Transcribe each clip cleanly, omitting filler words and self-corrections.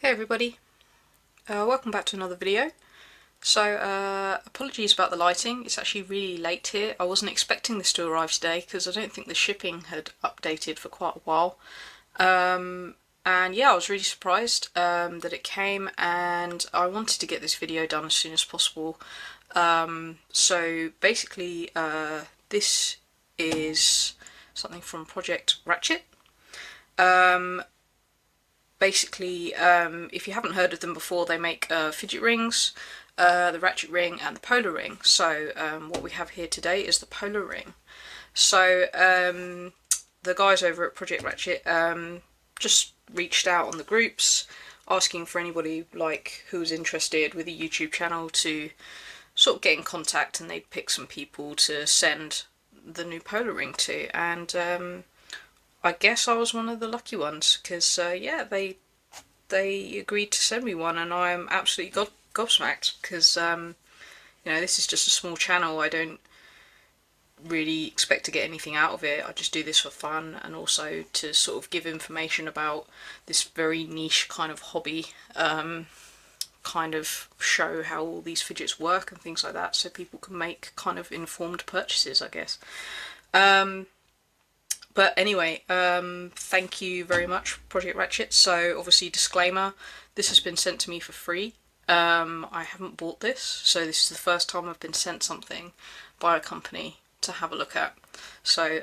Hey everybody, welcome back to another video. So apologies about the lighting, it's actually really late here. I wasn't expecting this to arrive today because I don't think the shipping had updated for quite a while. And yeah, I was really surprised that it came, and I wanted to get this video done as soon as possible. So basically this is something from Project Ratchet. Basically, if you haven't heard of them before, they make fidget rings, the Ratchet ring and the polar ring. So what we have here today is the polar ring. So the guys over at Project Ratchet just reached out on the groups asking for anybody like who was interested with a YouTube channel to sort of get in contact, and they'd pick some people to send the new polar ring to, and I guess I was one of the lucky ones because yeah, they agreed to send me one, and I'm absolutely gobsmacked because you know, this is just a small channel. I don't really expect to get anything out of it. I just do this for fun and also to sort of give information about this very niche kind of hobby, kind of show how all these fidgets work and things like that, so people can make kind of informed purchases, I guess. But anyway, thank you very much, Project Ratchet. So obviously, disclaimer, this has been sent to me for free. I haven't bought this, so this is the first time I've been sent something by a company to have a look at. So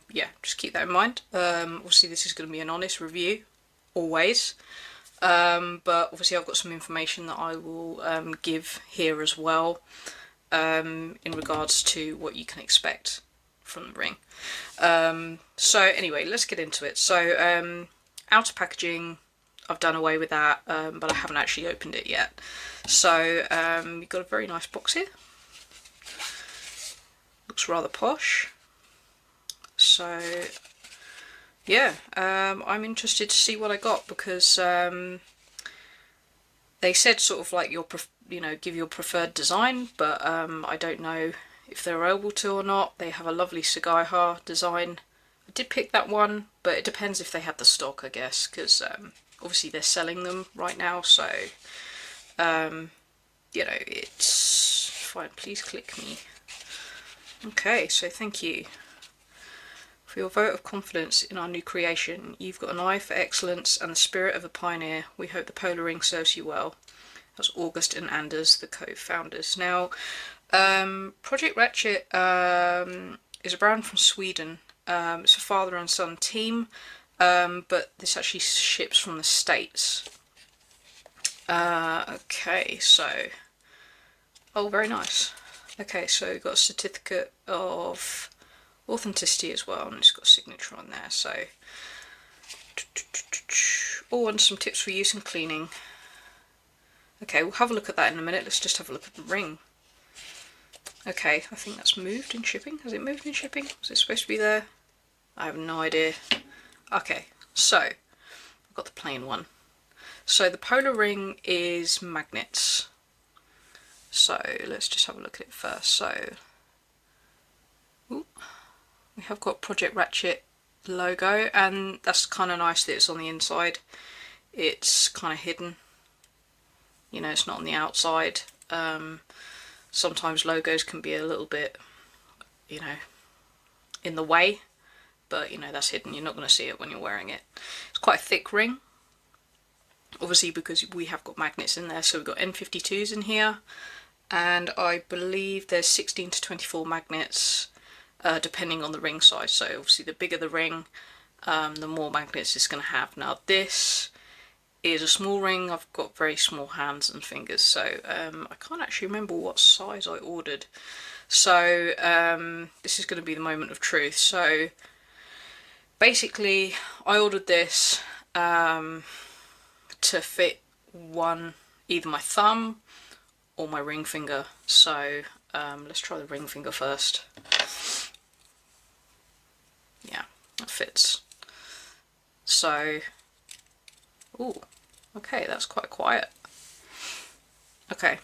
yeah, just keep that in mind. Obviously this is going to be an honest review, always. But obviously I've got some information that I will give here as well, in regards to what you can expect from the ring. So anyway, let's get into it. So outer packaging, I've done away with that, but I haven't actually opened it yet. So you've got a very nice box here. Looks rather posh. So yeah, I'm interested to see what I got, because they said sort of like give your preferred design, but I don't know if they're able to or not. They have a lovely Sugaiha design. I did pick that one, but it depends if they had the stock, I guess, because obviously they're selling them right now, so you know, it's fine. Please click me. Okay, so thank you for your vote of confidence in our new creation. You've got an eye for excellence and the spirit of a pioneer. We hope the polar ring serves you well. That's August and Anders, the co-founders. Now, Project Ratchet is a brand from Sweden. It's a father and son team, but this actually ships from the States. Okay, so, oh, very nice. Okay, so we've got a certificate of authenticity as well, and it's got a signature on there. So, oh, and some tips for use and cleaning. Okay, we'll have a look at that in a minute. Let's just have a look at the ring. Okay, I think that's moved in shipping. Has it moved in shipping? Was it supposed to be there? I have no idea. Okay, so I've got the plain one. So the polar ring is magnets. So let's just have a look at it first. So ooh, we have got Project Ratchet logo, and that's kind of nice that it's on the inside. It's kind of hidden. You know, it's not on the outside. Sometimes logos can be a little bit, you know, in the way, but you know, that's hidden. You're not going to see it when you're wearing it. It's quite a thick ring, obviously, because we have got magnets in there. So we've got N52s in here, and I believe there's 16 to 24 magnets, depending on the ring size. So obviously the bigger the ring, the more magnets it's going to have. Now this is a small ring. I've got very small hands and fingers, so I can't actually remember what size I ordered. So this is going to be the moment of truth. So basically I ordered this to fit either my thumb or my ring finger. So let's try the ring finger first. Yeah, that fits. So, ooh, okay, that's quite quiet. Okay,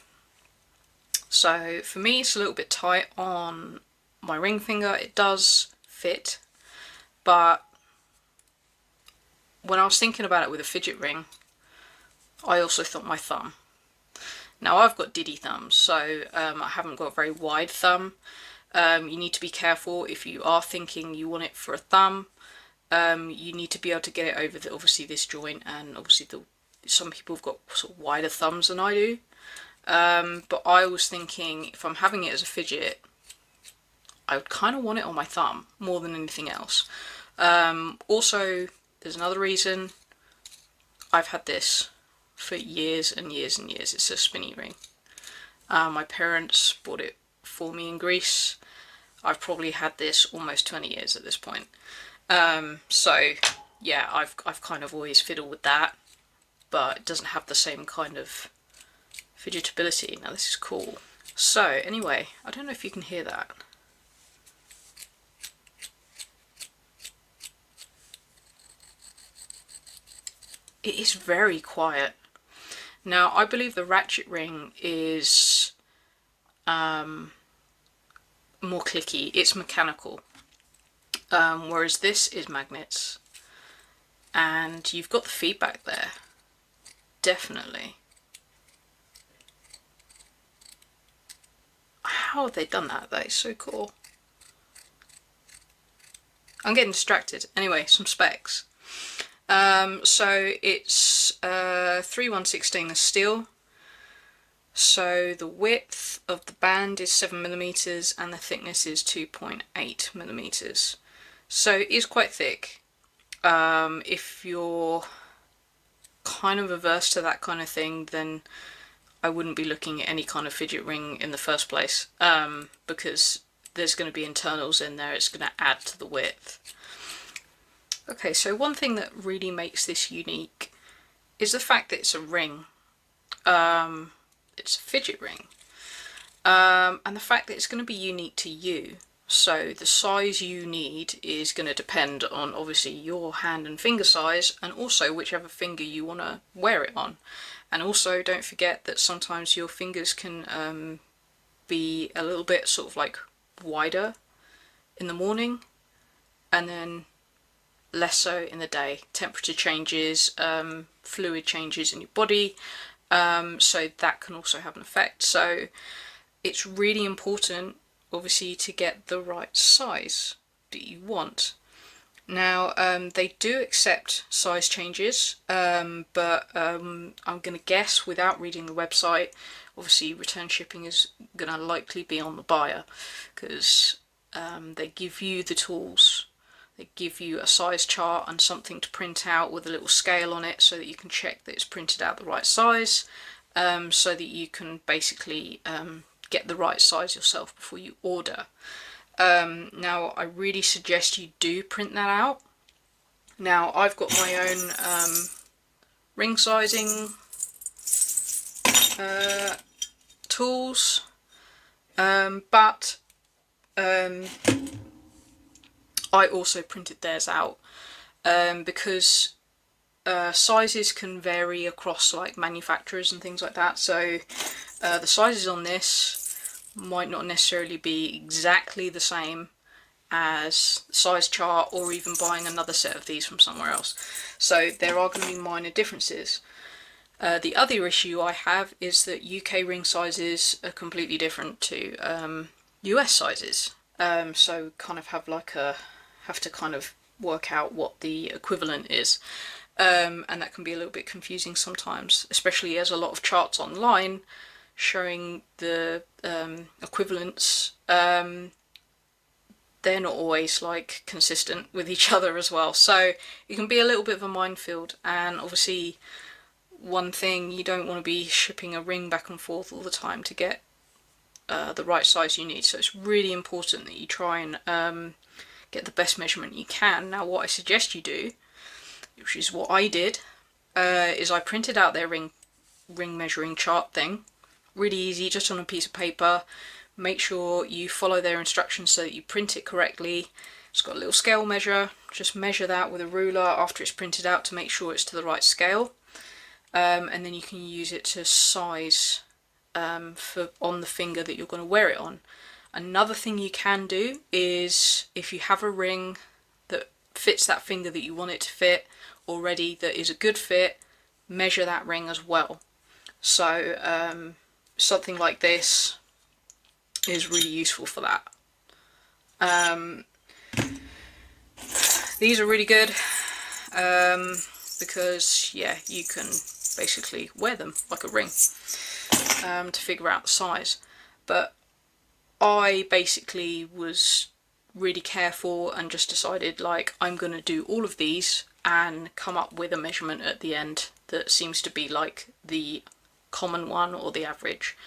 so for me it's a little bit tight on my ring finger. It does fit, but when I was thinking about it with a fidget ring, I also thought my thumb. Now I've got diddy thumbs, so I haven't got a very wide thumb. You need to be careful if you are thinking you want it for a thumb. You need to be able to get it over obviously this joint, and obviously some people have got sort of wider thumbs than I do. But I was thinking if I'm having it as a fidget, I would kind of want it on my thumb more than anything else. Also, there's another reason. I've had this for years and years and years. It's a spinny ring. My parents bought it for me in Greece. I've probably had this almost 20 years at this point. So yeah, I've kind of always fiddled with that, but it doesn't have the same kind of fidgetability. Now this is cool. So anyway, I don't know if you can hear that. It is very quiet. Now I believe the Ratchet ring is more clicky. It's mechanical, whereas this is magnets, and you've got the feedback there, definitely. How have they done that? That is so cool. I'm getting distracted. Anyway, some specs. So it's 3/1/6 stainless steel. So the width of the band is 7mm and the thickness is 2.8mm. So it is quite thick. If you're kind of averse to that kind of thing, then I wouldn't be looking at any kind of fidget ring in the first place, because there's going to be internals in there. It's going to add to the width. Okay, so one thing that really makes this unique is the fact that it's a ring. It's a fidget ring. And the fact that it's going to be unique to you. So the size you need is going to depend on obviously your hand and finger size, and also whichever finger you want to wear it on. And also don't forget that sometimes your fingers can be a little bit sort of like wider in the morning and then less so in the day. Temperature changes, fluid changes in your body, so that can also have an effect. So it's really important obviously to get the right size that you want. Now they do accept size changes, but I'm going to guess without reading the website, obviously return shipping is going to likely be on the buyer, because they give you the tools. They give you a size chart and something to print out with a little scale on it so that you can check that it's printed out the right size, so that you can basically get the right size yourself before you order. Now I really suggest you do print that out. Now I've got my own ring sizing tools, but I also printed theirs out, because sizes can vary across like manufacturers and things like that. So the sizes on this might not necessarily be exactly the same as the size chart, or even buying another set of these from somewhere else. So there are going to be minor differences. The other issue I have is that UK ring sizes are completely different to US sizes. So kind of have to kind of work out what the equivalent is, and that can be a little bit confusing sometimes, especially as a lot of charts online showing the equivalents, they're not always like consistent with each other as well, so it can be a little bit of a minefield. And obviously one thing, you don't want to be shipping a ring back and forth all the time to get the right size you need, so it's really important that you try and get the best measurement you can. Now what I suggest you do, which is what I did, is I printed out their ring measuring chart thing. Really easy, just on a piece of paper. Make sure you follow their instructions so that you print it correctly. It's got a little scale measure. Just measure that with a ruler after it's printed out to make sure it's to the right scale, and then you can use it to size on the finger that you're going to wear it on. Another thing you can do is, if you have a ring that fits that finger that you want it to fit already, that is a good fit, measure that ring as well. So something like this is really useful for that. These are really good because, yeah, you can basically wear them like a ring to figure out the size. But I basically was really careful and just decided, like, I'm going to do all of these and come up with a measurement at the end that seems to be like the common one or the average.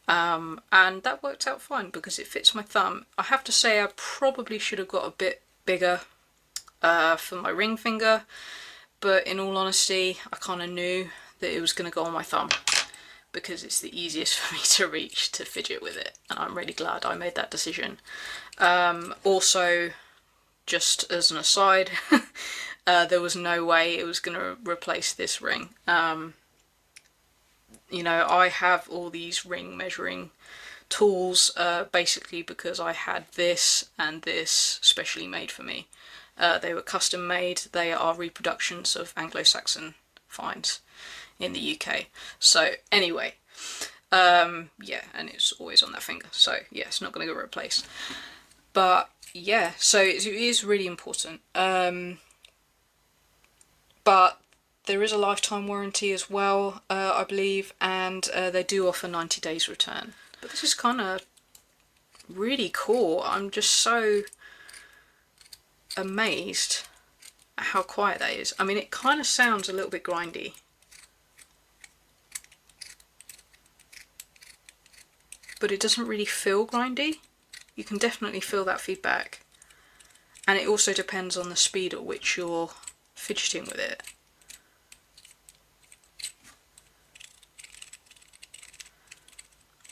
And that worked out fine because it fits my thumb. I have to say I probably should have got a bit bigger for my ring finger, but in all honesty I kind of knew that it was going to go on my thumb because it's the easiest for me to reach to fidget with it, and I'm really glad I made that decision. Also, just as an aside, there was no way it was going to replace this ring. You know, I have all these ring measuring tools basically because I had this and this specially made for me. They were custom made. They are reproductions of Anglo-Saxon finds in the UK. So anyway, yeah, and it's always on that finger. So yeah, it's not going to get replaced. But yeah, so it is really important. But there is a lifetime warranty as well, I believe, and they do offer 90 days return. But this is kind of really cool. I'm just so amazed at how quiet that is. I mean, it kind of sounds a little bit grindy. But it doesn't really feel grindy. You can definitely feel that feedback. And it also depends on the speed at which you're fidgeting with it.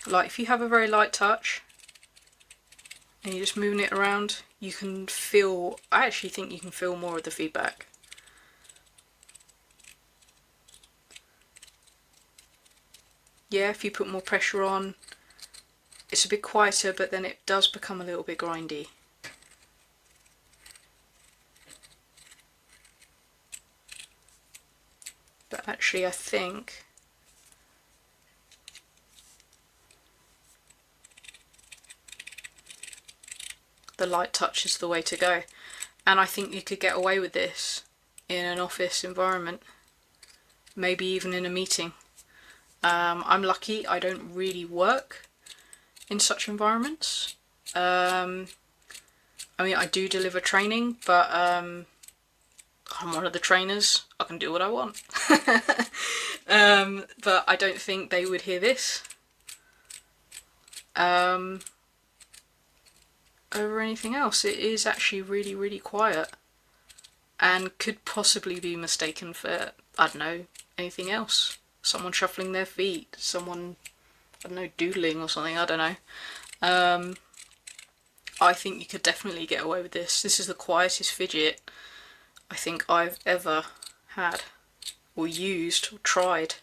Like, if you have a very light touch and you're just moving it around, you can feel, I actually think you can feel more of the feedback. Yeah, if you put more pressure on, it's a bit quieter, but then it does become a little bit grindy. But actually I think the light touch is the way to go. And I think you could get away with this in an office environment, maybe even in a meeting. I'm lucky I don't really work in such environments. I mean, I do deliver training, but I'm one of the trainers. I can do what I want. But I don't think they would hear this over anything else. It is actually really, really quiet and could possibly be mistaken for, I don't know, anything else. Someone shuffling their feet, someone, I don't know, doodling or something, I don't know. I think you could definitely get away with this. This is the quietest fidget I think I've ever had or used or tried.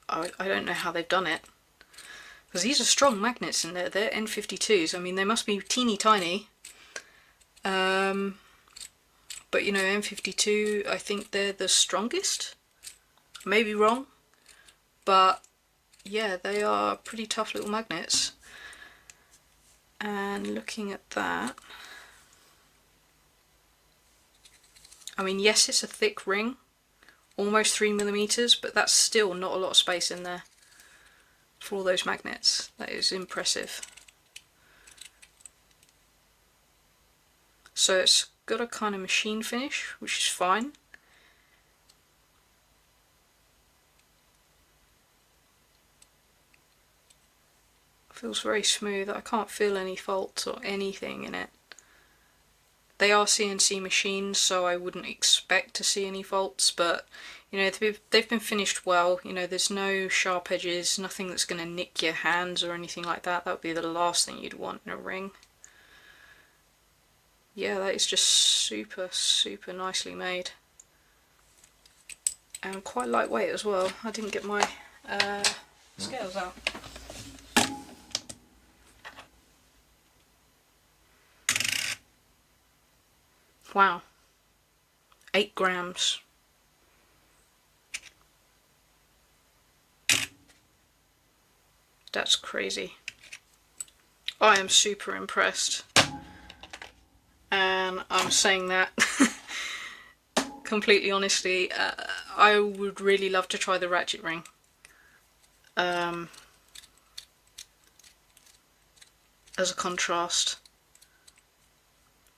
I don't know how they've done it. Because these are strong magnets in there. They're N52s. I mean, they must be teeny tiny. But you know, N52, I think they're the strongest. Maybe wrong. But yeah, they are pretty tough little magnets. And looking at that, I mean, yes, it's a thick ring, almost 3mm, but that's still not a lot of space in there for all those magnets. That is impressive. So it's got a kind of machine finish, which is fine. Feels very smooth. I can't feel any faults or anything in it. They are CNC machines, so I wouldn't expect to see any faults, but you know, they've been finished well. You know, there's no sharp edges, nothing that's going to nick your hands or anything like that. That would be the last thing you'd want in a ring. Yeah, that is just super, super nicely made. And quite lightweight as well. I didn't get my scales out. Wow. 8 grams. That's crazy. I am super impressed. And I'm saying that completely honestly. I would really love to try the Ratchet ring. As a contrast.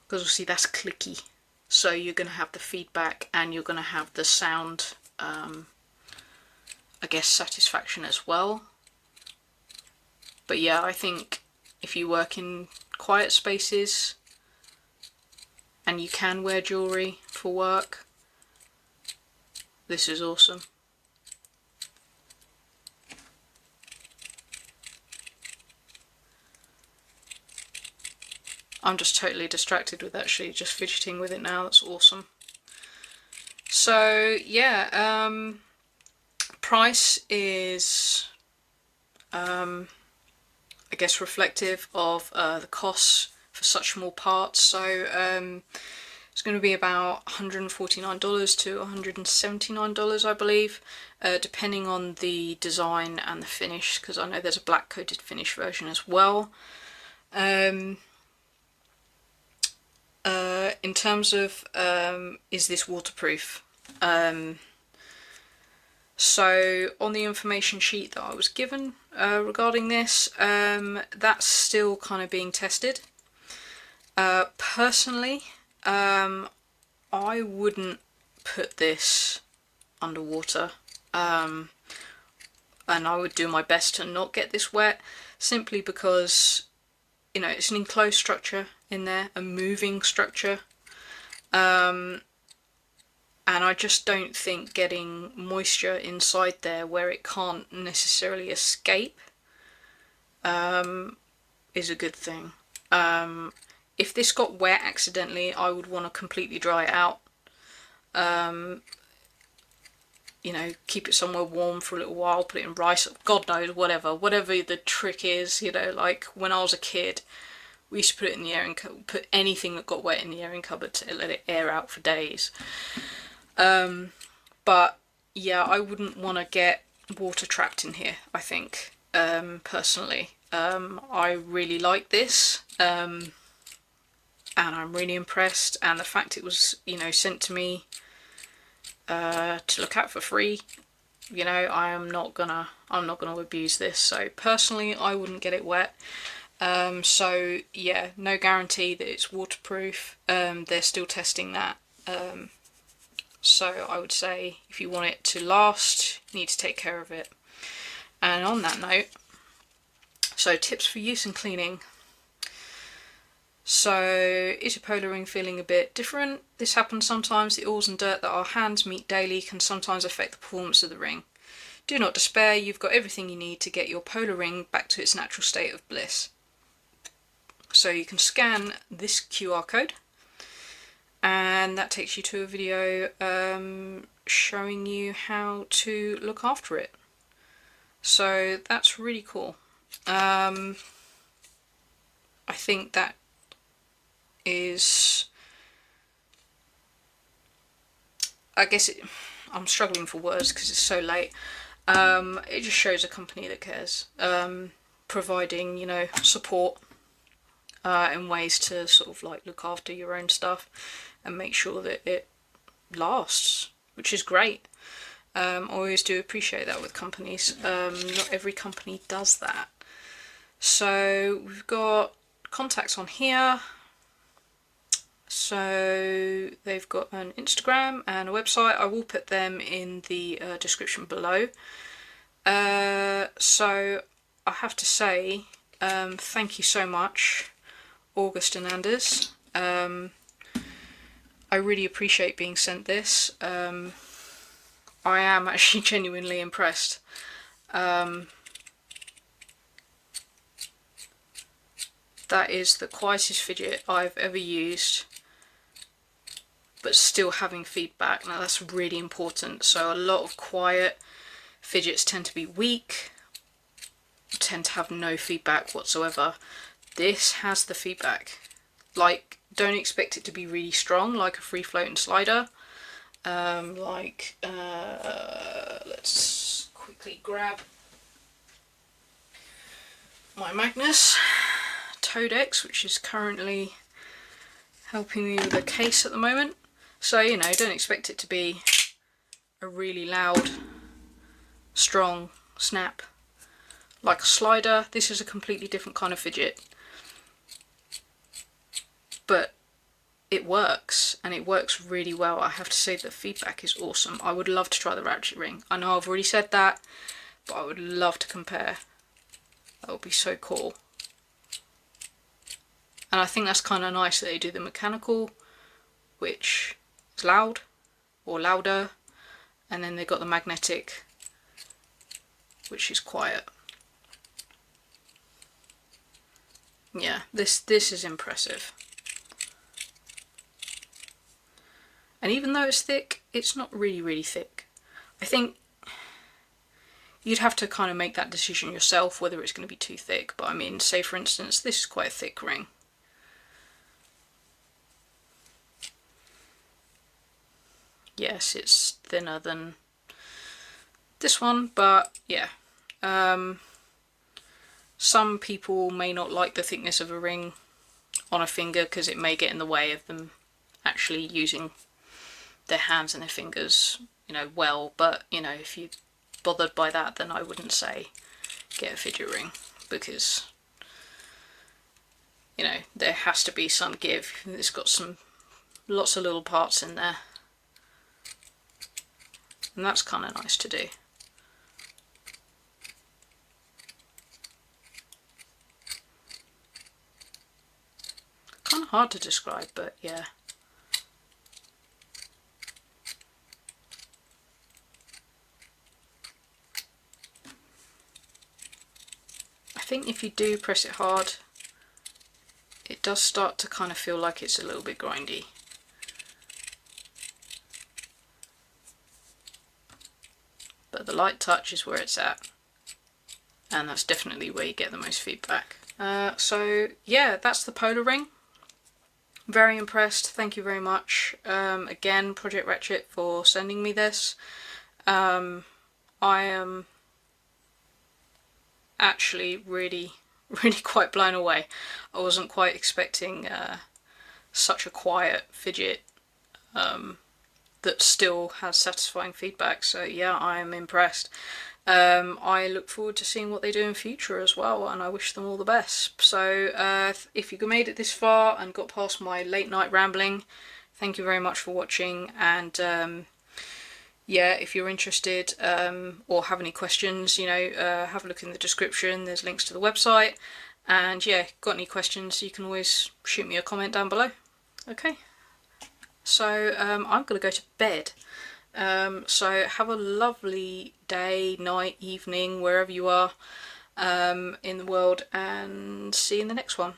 Because obviously that's clicky. So you're going to have the feedback and you're going to have the sound, I guess, satisfaction as well. But yeah, I think if you work in quiet spaces and you can wear jewellery for work, this is awesome. I'm just totally distracted with actually just fidgeting with it now. That's awesome. So yeah, price is I guess reflective of the costs for such small parts. So it's going to be about $149 to $179, I believe, depending on the design and the finish, because I know there's a black coated finish version as well. In terms of is this waterproof? So on the information sheet that I was given regarding this, that's still kind of being tested. Personally, I wouldn't put this underwater, and I would do my best to not get this wet, simply because, you know, it's an enclosed structure in there, a moving structure, and I just don't think getting moisture inside there where it can't necessarily escape is a good thing. If this got wet accidentally, I would want to completely dry it out. You know, keep it somewhere warm for a little while, put it in rice, God knows, whatever the trick is, you know, like when I was a kid, we used to put it in the airing cupboard, put anything that got wet in the airing cupboard to let it air out for days. But yeah, I wouldn't want to get water trapped in here, I think, personally. I really like this, and I'm really impressed, and the fact it was, you know, sent to me to look at for free, you know, I'm not gonna abuse this. So personally, I wouldn't get it wet. So yeah, no guarantee that it's waterproof. They're still testing that. So I would say if you want it to last, you need to take care of it. And on that note, so tips for use and cleaning. So, is your polar ring feeling a bit different? This happens sometimes. The oils and dirt that our hands meet daily can sometimes affect the performance of the ring. Do not despair, you've got everything you need to get your polar ring back to its natural state of bliss. So you can scan this QR code, and that takes you to a video showing you how to look after it. So that's really cool. I think that is, I guess I'm struggling for words because it's so late. It just shows a company that cares, providing, you know, support in ways to sort of like look after your own stuff and make sure that it lasts, which is great. I always do appreciate that with companies. Not every company does that. So we've got contacts on here. So they've got an Instagram and a website. I will put them in the description below. So I have to say, thank you so much, August and Anders. I really appreciate being sent this. I am actually genuinely impressed. That is the quietest fidget I've ever used, but still having feedback. Now that's really important. So a lot of quiet fidgets tend to be weak, tend to have no feedback whatsoever. This has the feedback. Like, don't expect it to be really strong like a free floating slider. Let's quickly grab my Magnus Todex, which is currently helping me with a case at the moment. So, you know, don't expect it to be a really loud, strong snap like a slider. This is a completely different kind of fidget. But it works, and it works really well. I have to say the feedback is awesome. I would love to try the Ratchet ring. I know I've already said that, but I would love to compare. That would be so cool. And I think that's kind of nice that they do the mechanical, which is loud or louder, and then they've got the magnetic, which is quiet. Yeah, this is impressive. And even though it's thick, it's not really thick. I think you'd have to kind of make that decision yourself whether it's going to be too thick. But I mean, say for instance, this is quite a thick ring. Yes, it's thinner than this one, but yeah. Some people may not like the thickness of a ring on a finger because it may get in the way of them actually using their hands and their fingers, you know, well. But, you know, if you're bothered by that, then I wouldn't say get a fidget ring, because, you know, there has to be some give. It's got lots of little parts in there, and that's kind of nice to do. Kind of hard to describe, but yeah. I think if you do press it hard, it does start to kind of feel like it's a little bit grindy. But the light touch is where it's at, and that's definitely where you get the most feedback. So yeah, that's the Polar Ring. Very impressed, thank you very much. Again, Project Ratchet for sending me this. I am actually really quite blown away. I wasn't quite expecting such a quiet fidget that still has satisfying feedback, so yeah, I am impressed. I look forward to seeing what they do in future as well, and I wish them all the best. So if you made it this far and got past my late night rambling, thank you very much for watching. And yeah, if you're interested or have any questions, you know, have a look in the description. There's links to the website. And yeah, got any questions, you can always shoot me a comment down below. Okay, so I'm going to go to bed. So have a lovely day, night, evening, wherever you are in the world, and see you in the next one.